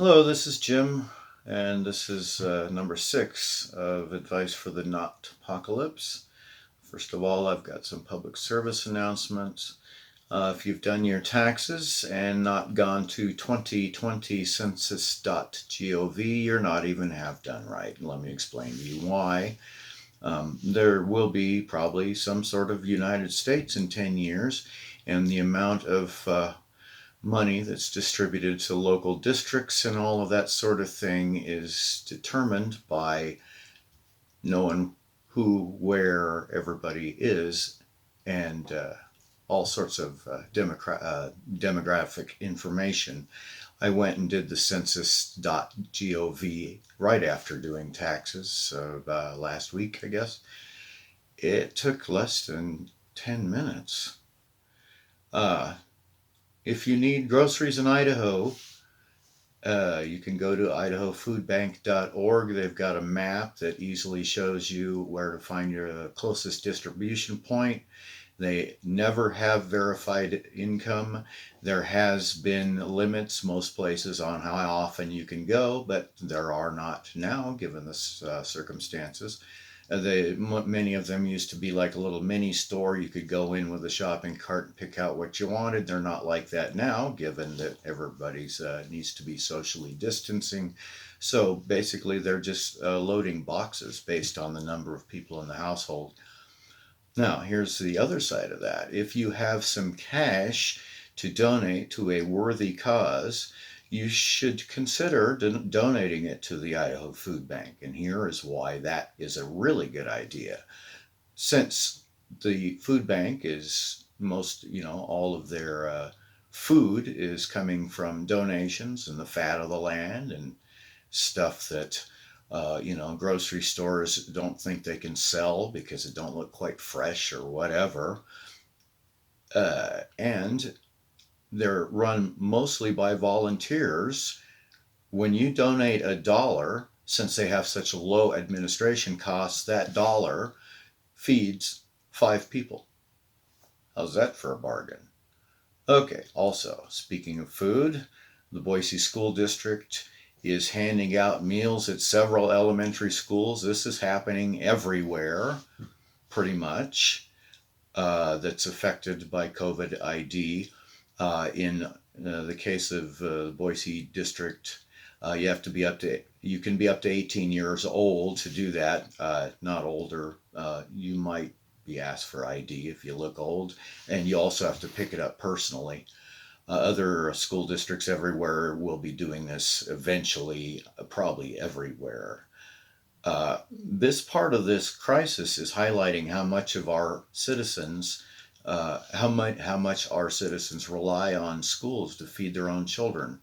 Hello, this is Jim, and this is number 6 of Advice for the Not-Pocalypse. First of all, I've got some public service announcements. If you've done your taxes and not gone to 2020 census.gov, you're not even half done right. And let me explain to you why. There will be probably some sort of United States in 10 years, and the amount of money that's distributed to local districts and all of that sort of thing is determined by knowing who, where everybody is, and all sorts of demographic information. I went and did the census.gov right after doing taxes, so last week, I guess. It took less than 10 minutes. Uh, if you need groceries in Idaho, you can go to idahofoodbank.org. They've got a map that easily shows you where to find your closest distribution point. They never have verified income. There has been limits most places on how often you can go, but there are not now given the circumstances. Many of them used to be like a little mini store. You could go in with a shopping cart and pick out what you wanted. They're not like that now, given that everybody's needs to be socially distancing. So basically, they're just loading boxes based on the number of people in the household. Now, here's the other side of that. If you have some cash to donate to a worthy cause, you should consider donating it to the Idaho Food Bank. And here is why that is a really good idea. Since the food bank is all of their food is coming from donations and the fat of the land and stuff that grocery stores don't think they can sell because it don't look quite fresh or whatever. And they're run mostly by volunteers. When you donate a dollar, since they have such low administration costs, that dollar feeds 5 people. How's that for a bargain? Okay, also, speaking of food, the Boise School District is handing out meals at several elementary schools. This is happening everywhere, pretty much, that's affected by COVID ID. In the case of the Boise District, you can be up to 18 years old to do that, not older. You might be asked for ID if you look old, and you also have to pick it up personally. Other school districts everywhere will be doing this eventually, probably everywhere. This part of this crisis is highlighting how much of our citizens, how much our citizens rely on schools to feed their own children.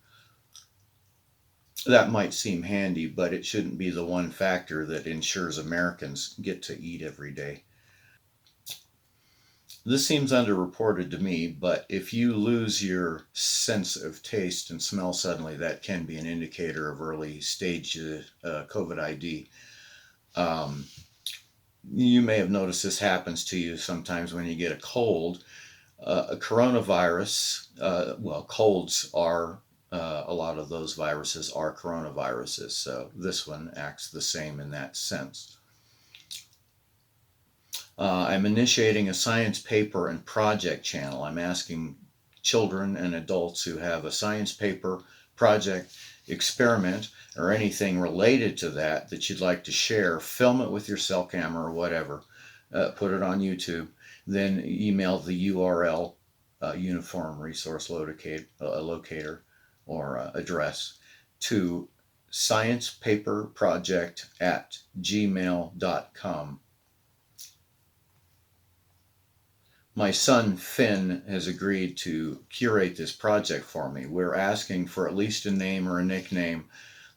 That might seem handy, but it shouldn't be the one factor that ensures Americans get to eat every day. This seems underreported to me, but if you lose your sense of taste and smell suddenly, that can be an indicator of early stage COVID ID. Um, you may have noticed this happens to you sometimes when you get a cold. A coronavirus, colds are, a lot of those viruses are coronaviruses, so this one acts the same in that sense. I'm initiating a science paper and project channel. I'm asking children and adults who have a science paper, project, experiment, or anything related to that you'd like to share. Film it with your cell camera or whatever. Put it on YouTube. Then email the URL, Uniform Resource Locator, or address to sciencepaperproject@gmail.com. My son Finn has agreed to curate this project for me. We're asking for at least a name or a nickname,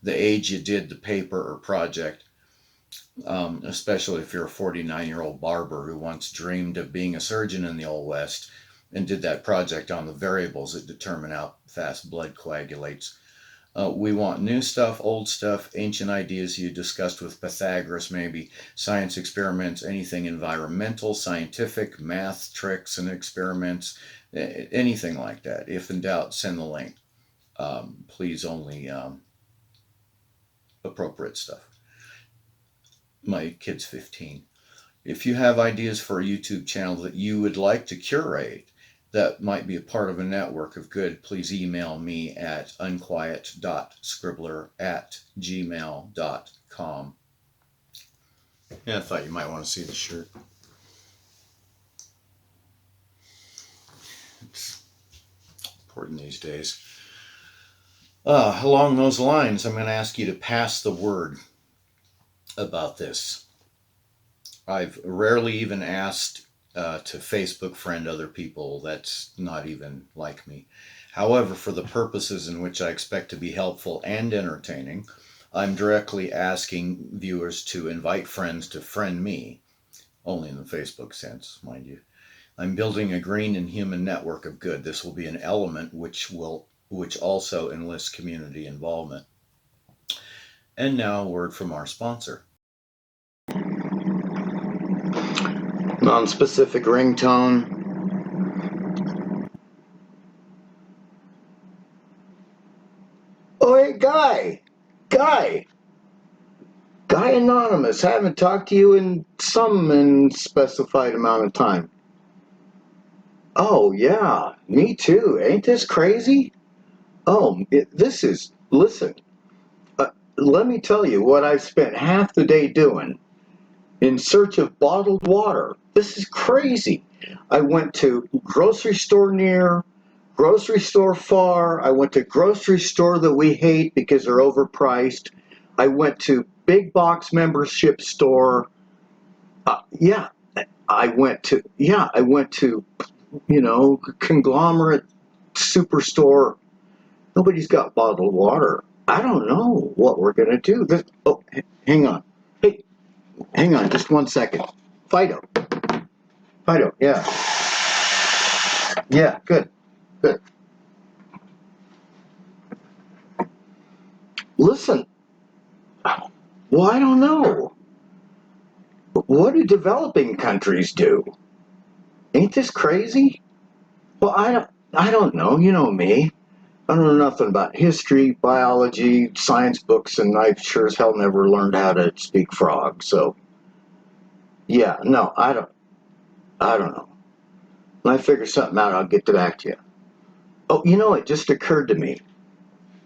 the age you did the paper or project, especially if you're a 49-year-old barber who once dreamed of being a surgeon in the Old West and did that project on the variables that determine how fast blood coagulates. We want new stuff, old stuff, ancient ideas you discussed with Pythagoras, maybe science experiments, anything environmental, scientific, math tricks and experiments, anything like that. If in doubt, send the link. Please only appropriate stuff. My kid's 15. If you have ideas for a YouTube channel that you would like to curate that might be a part of a network of good, please email me at unquiet.scribbler@gmail.com. Yeah, I thought you might want to see the shirt. It's important these days. Along those lines, I'm going to ask you to pass the word about this. I've rarely even asked to Facebook friend other people. That's not even like me. However, for the purposes in which I expect to be helpful and entertaining, I'm directly asking viewers to invite friends to friend me, only in the Facebook sense, mind you. I'm building a green and human network of good. This will be an element which also enlists community involvement. And now a word from our sponsor. Non-specific ringtone. Oh, hey, Guy Anonymous. Haven't talked to you in some unspecified amount of time. Oh, yeah, me too. Ain't this crazy? Listen, let me tell you what I've spent half the day doing in search of bottled water. This is crazy. I went to grocery store near, grocery store far. I went to grocery store that we hate because they're overpriced. I went to big box membership store. I went to conglomerate superstore. Nobody's got bottled water. I don't know what we're gonna do. Hang on. Hey, hang on, just 1 second. Fido, yeah, good. Listen, well, I don't know. What do developing countries do? Ain't this crazy? Well, I don't know. You know me. I don't know nothing about history, biology, science books, and I sure as hell never learned how to speak frog. So, yeah, no, I don't know. When I figure something out, I'll get back to you. Oh, it just occurred to me.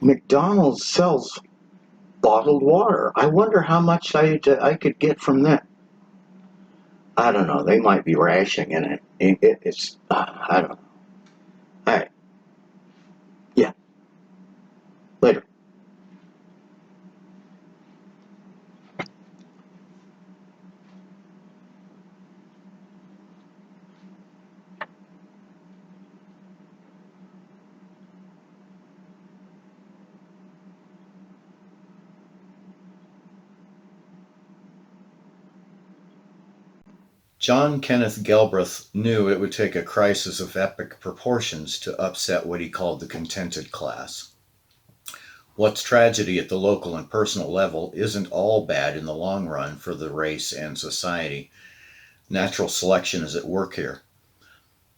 McDonald's sells bottled water. I wonder how much I could get from that. I don't know. They might be rationing it. I don't know. All right. Yeah. Later. John Kenneth Galbraith knew it would take a crisis of epic proportions to upset what he called the contented class. What's tragedy at the local and personal level isn't all bad in the long run for the race and society. Natural selection is at work here.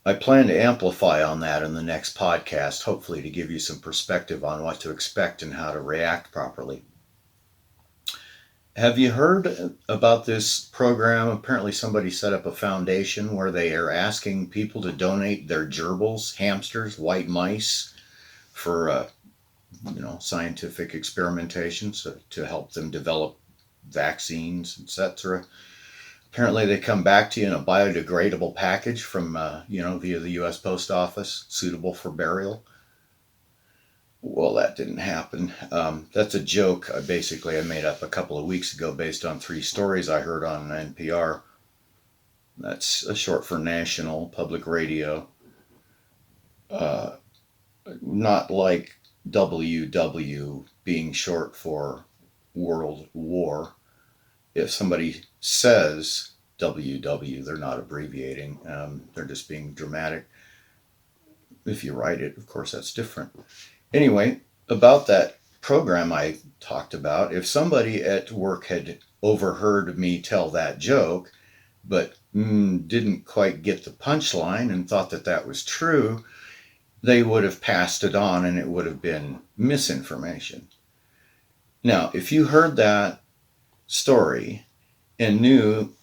I plan to amplify on that in the next podcast, hopefully to give you some perspective on what to expect and how to react properly. Have you heard about this program? Apparently somebody set up a foundation where they are asking people to donate their gerbils, hamsters, white mice for scientific experimentations to help them develop vaccines, etc. Apparently they come back to you in a biodegradable package from via the US Post Office, suitable for burial. Well, that didn't happen. That's a joke. I made up a couple of weeks ago based on 3 stories I heard on NPR. That's a short for National Public Radio. Not like WW being short for World War. If somebody says WW, they're not abbreviating. They're just being dramatic. If you write it, of course, that's different. Anyway, about that program I talked about, if somebody at work had overheard me tell that joke, but didn't quite get the punchline and thought that was true, they would have passed it on and it would have been misinformation. Now, if you heard that story and knew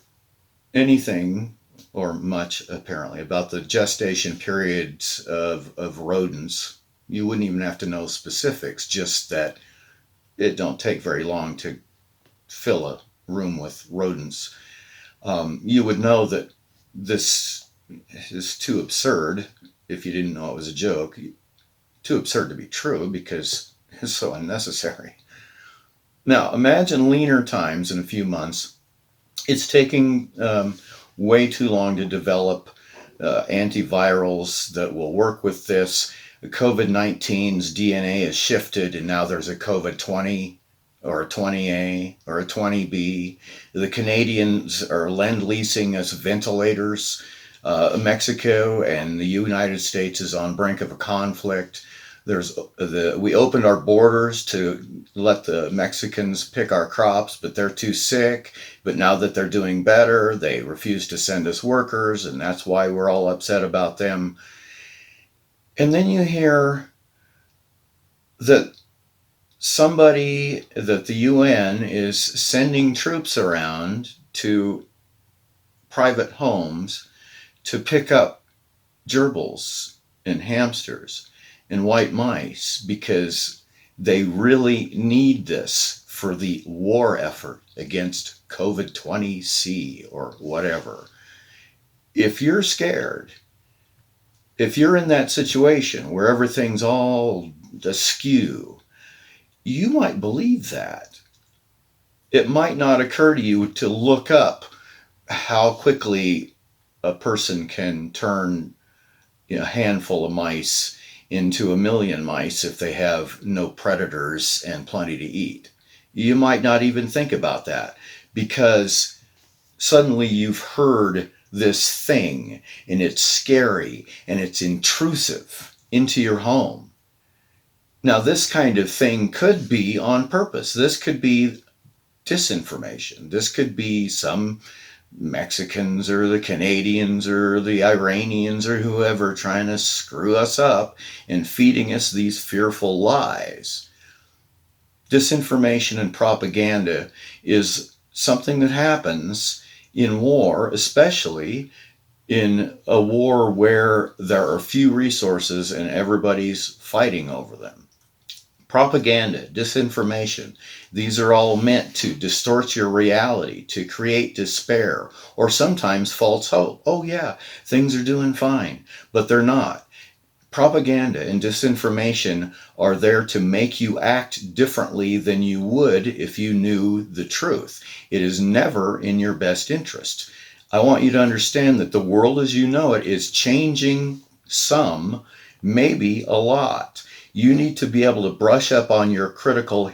anything or much apparently about the gestation periods of rodents, you wouldn't even have to know specifics, just that it don't take very long to fill a room with rodents. You would know that this is too absurd if you didn't know it was a joke, too absurd to be true because it's so unnecessary. Now, imagine leaner times in a few months. It's taking way too long to develop antivirals that will work with this. COVID 19's DNA is shifted, and now there's a COVID 20 or a 20A or a 20B. The Canadians are lend leasing us ventilators. Mexico and the United States is on brink of a conflict. We opened our borders to let the Mexicans pick our crops, but they're too sick. But now that they're doing better, they refuse to send us workers, and that's why we're all upset about them. And then you hear that that the UN is sending troops around to private homes to pick up gerbils and hamsters and white mice because they really need this for the war effort against COVID 20C or whatever. If you're scared, if you're in that situation where everything's all askew, you might believe that. It might not occur to you to look up how quickly a person can turn a handful of mice into a million mice if they have no predators and plenty to eat. You might not even think about that because suddenly you've heard this thing and it's scary and it's intrusive into your home. Now, this kind of thing could be on purpose. This could be disinformation. This could be some Mexicans or the Canadians or the Iranians or whoever trying to screw us up and feeding us these fearful lies. Disinformation and propaganda is something that happens in war, especially in a war where there are few resources and everybody's fighting over them. Propaganda, disinformation, these are all meant to distort your reality, to create despair, or sometimes false hope. Oh, yeah, things are doing fine, but they're not. Propaganda and disinformation are there to make you act differently than you would if you knew the truth. It is never in your best interest. I want you to understand that the world as you know it is changing some, maybe a lot. You need to be able to brush up on your critical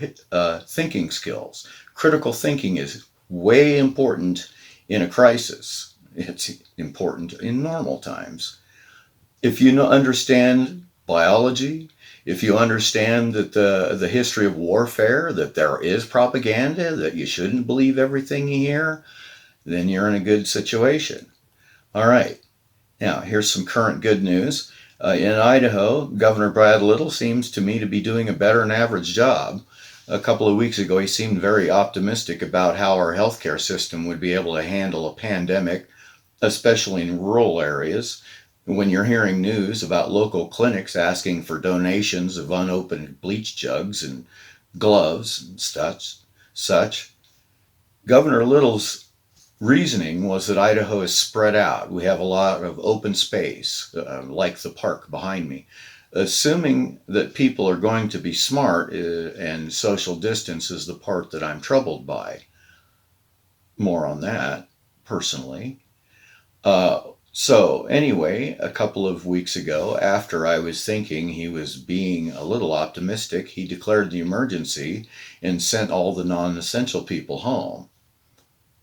thinking skills. Critical thinking is way important in a crisis. It's important in normal times. If you understand biology, if you understand that the history of warfare, that there is propaganda, that you shouldn't believe everything you hear, then you're in a good situation. All right. Now, here's some current good news. In Idaho, Governor Brad Little seems to me to be doing a better than average job. A couple of weeks ago, he seemed very optimistic about how our healthcare system would be able to handle a pandemic, especially in rural areas. When you're hearing news about local clinics asking for donations of unopened bleach jugs and gloves and such, Governor Little's reasoning was that Idaho is spread out. We have a lot of open space, like the park behind me. Assuming that people are going to be smart and social distance is the part that I'm troubled by. More on that, personally. So, anyway, a couple of weeks ago, after I was thinking he was being a little optimistic, he declared the emergency and sent all the non essential people home.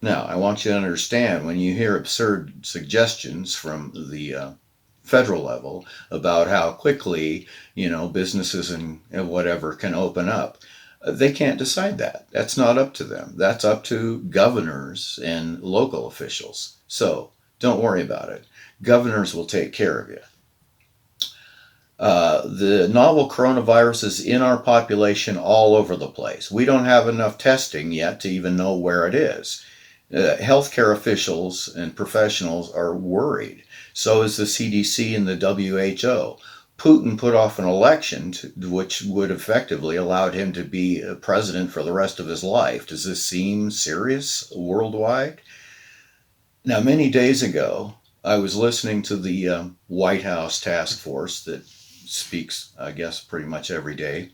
Now, I want you to understand when you hear absurd suggestions from the federal level about how quickly, businesses and whatever can open up, they can't decide that. That's not up to them. That's up to governors and local officials. So don't worry about it. Governors will take care of you. The novel coronavirus is in our population all over the place. We don't have enough testing yet to even know where it is. Healthcare officials and professionals are worried. So is the CDC and the WHO. Putin put off an election which would effectively allowed him to be a president for the rest of his life. Does this seem serious worldwide? Now, many days ago, I was listening to the White House task force that speaks, I guess, pretty much every day.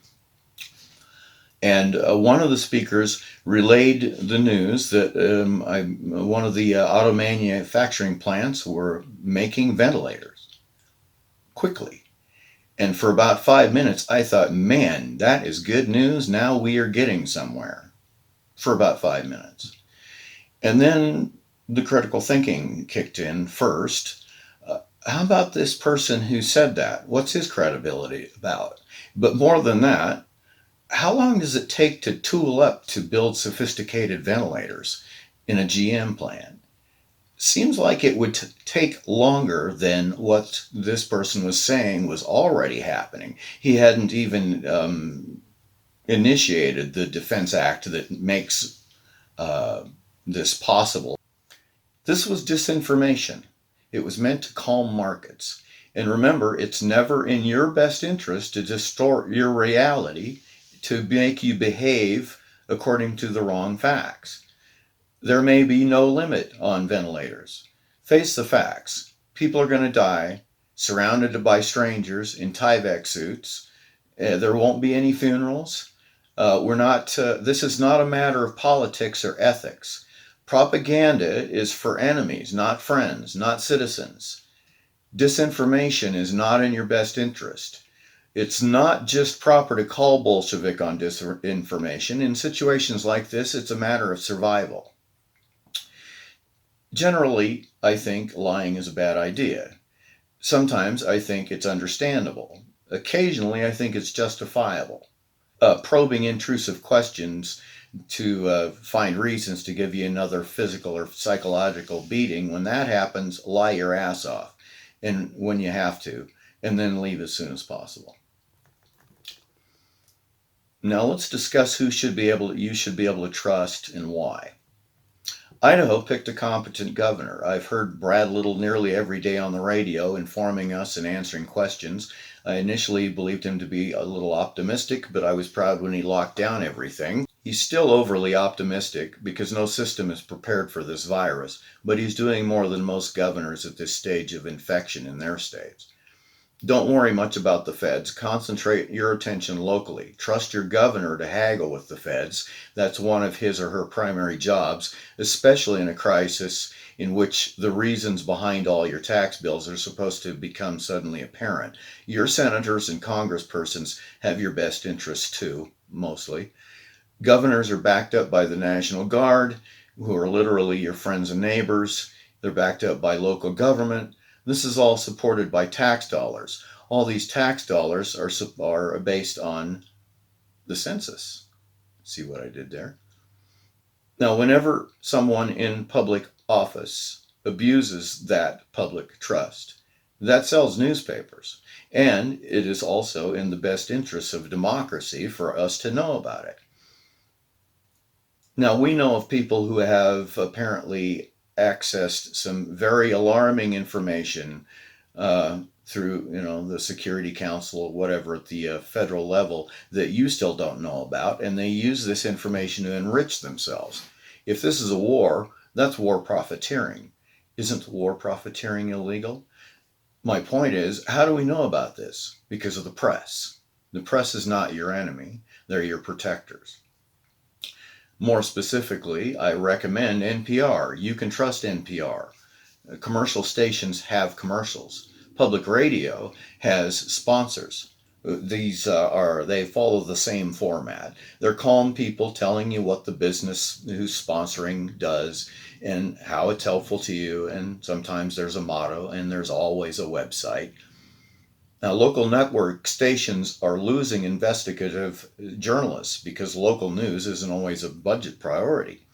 And one of the speakers relayed the news that one of the auto manufacturing plants were making ventilators quickly. And for about 5 minutes, I thought, man, that is good news. Now we are getting somewhere. For about 5 minutes. And then the critical thinking kicked in first. How about this person who said that? What's his credibility about? But more than that, how long does it take to tool up to build sophisticated ventilators in a GM plant? Seems like it would take longer than what this person was saying was already happening. He hadn't even initiated the Defense Act that makes this possible. This was disinformation. It was meant to calm markets. And remember, it's never in your best interest to distort your reality to make you behave according to the wrong facts. There may be no limit on ventilators. Face the facts. People are going to die surrounded by strangers in Tyvek suits. There won't be any funerals. This is not a matter of politics or ethics. Propaganda is for enemies, not friends, not citizens. Disinformation is not in your best interest. It's not just proper to call Bolshevik on disinformation. In situations like this, it's a matter of survival. Generally, I think lying is a bad idea. Sometimes I think it's understandable. Occasionally, I think it's justifiable. Probing intrusive questions to find reasons to give you another physical or psychological beating. When that happens, lie your ass off, and when you have to, and then leave as soon as possible. Now let's discuss who you should be able to trust and why. Idaho picked a competent governor. I've heard Brad Little nearly every day on the radio informing us and answering questions. I initially believed him to be a little optimistic, but I was proud when he locked down everything. He's still overly optimistic because no system is prepared for this virus, but he's doing more than most governors at this stage of infection in their states. Don't worry much about the feds. Concentrate your attention locally. Trust your governor to haggle with the feds. That's one of his or her primary jobs, especially in a crisis in which the reasons behind all your tax bills are supposed to become suddenly apparent. Your senators and congresspersons have your best interests too, mostly. Governors are backed up by the National Guard, who are literally your friends and neighbors. They're backed up by local government. This is all supported by tax dollars. All these tax dollars are based on the census. See what I did there? Now, whenever someone in public office abuses that public trust, that sells newspapers. And it is also in the best interests of democracy for us to know about it. Now, we know of people who have apparently accessed some very alarming information through the Security Council or whatever at the federal level that you still don't know about, and they use this information to enrich themselves. If this is a war, that's war profiteering. Isn't war profiteering illegal? My point is, how do we know about this? Because of the press. The press is not your enemy, they're your protectors. More specifically, I recommend NPR. You can trust NPR. Commercial stations have commercials. Public radio has sponsors. They follow the same format. They're calm people telling you what the business who's sponsoring does and how it's helpful to you. And sometimes there's a motto and there's always a website. Now, local network stations are losing investigative journalists because local news isn't always a budget priority.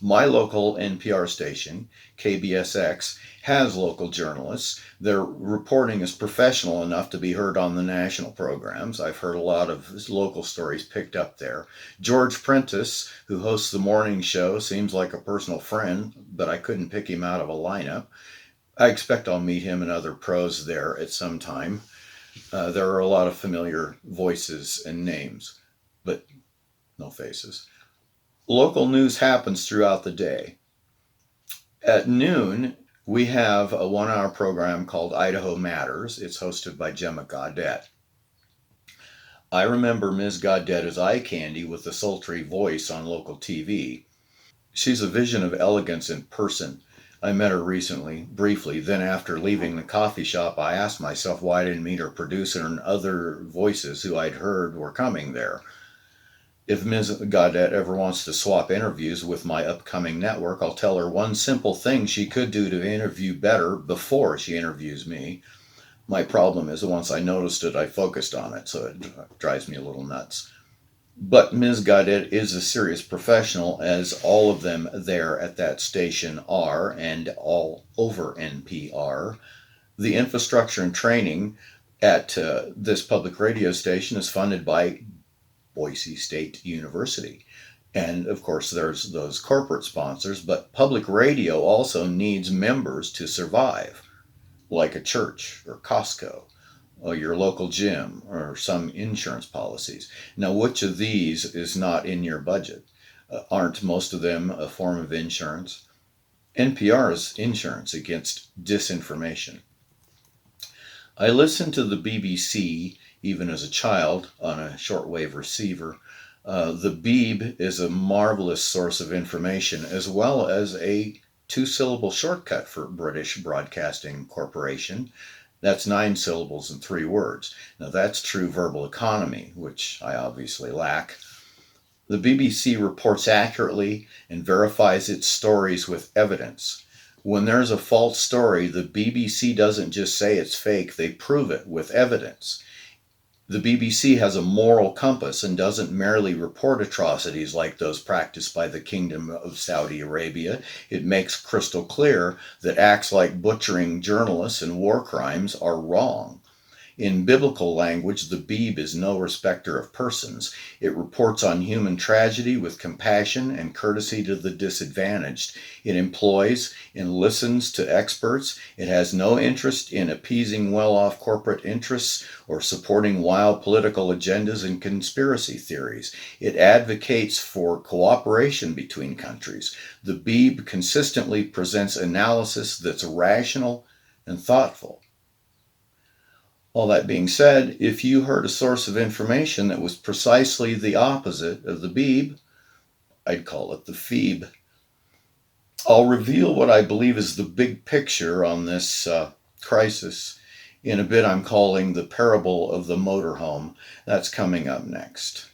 My local NPR station, KBSX, has local journalists. Their reporting is professional enough to be heard on the national programs. I've heard a lot of local stories picked up there. George Prentice, who hosts the morning show, seems like a personal friend, but I couldn't pick him out of a lineup. I expect I'll meet him and other pros there at some time. There are a lot of familiar voices and names, but no faces. Local news happens throughout the day. At noon, we have a 1 hour program called Idaho Matters. It's hosted by Gemma Gaudette. I remember Ms. Gaudette as eye candy with a sultry voice on local TV. She's a vision of elegance in person. I met her recently, briefly. Then, after leaving the coffee shop, I asked myself why I didn't meet her producer and other voices who I'd heard were coming there. If Ms. Gaudette ever wants to swap interviews with my upcoming network, I'll tell her one simple thing she could do to interview better before she interviews me. My problem is once I noticed it, I focused on it, so it drives me a little nuts. But Ms. Gaudette is a serious professional, as all of them there at that station are, and all over NPR. The infrastructure and training at this public radio station is funded by Boise State University. And of course, there's those corporate sponsors, but public radio also needs members to survive, like a church or Costco or your local gym or some insurance policies. Now, which of these is not in your budget? Aren't most of them a form of insurance? NPR is insurance against disinformation. I listened to the BBC even as a child on a shortwave receiver. The Beeb is a marvelous source of information as well as a two-syllable shortcut for British Broadcasting Corporation. That's 9 syllables and 3 words. Now that's true verbal economy, which I obviously lack. The BBC reports accurately and verifies its stories with evidence. When there's a false story, the BBC doesn't just say it's fake, they prove it with evidence. The BBC has a moral compass and doesn't merely report atrocities like those practiced by the Kingdom of Saudi Arabia. It makes crystal clear that acts like butchering journalists and war crimes are wrong. In biblical language, the Beeb is no respecter of persons. It reports on human tragedy with compassion and courtesy to the disadvantaged. It employs and listens to experts. It has no interest in appeasing well-off corporate interests or supporting wild political agendas and conspiracy theories. It advocates for cooperation between countries. The Beeb consistently presents analysis that's rational and thoughtful. All that being said, if you heard a source of information that was precisely the opposite of the Beeb, I'd call it the Phoebe. I'll reveal what I believe is the big picture on this crisis in a bit I'm calling the parable of the motorhome. That's coming up next.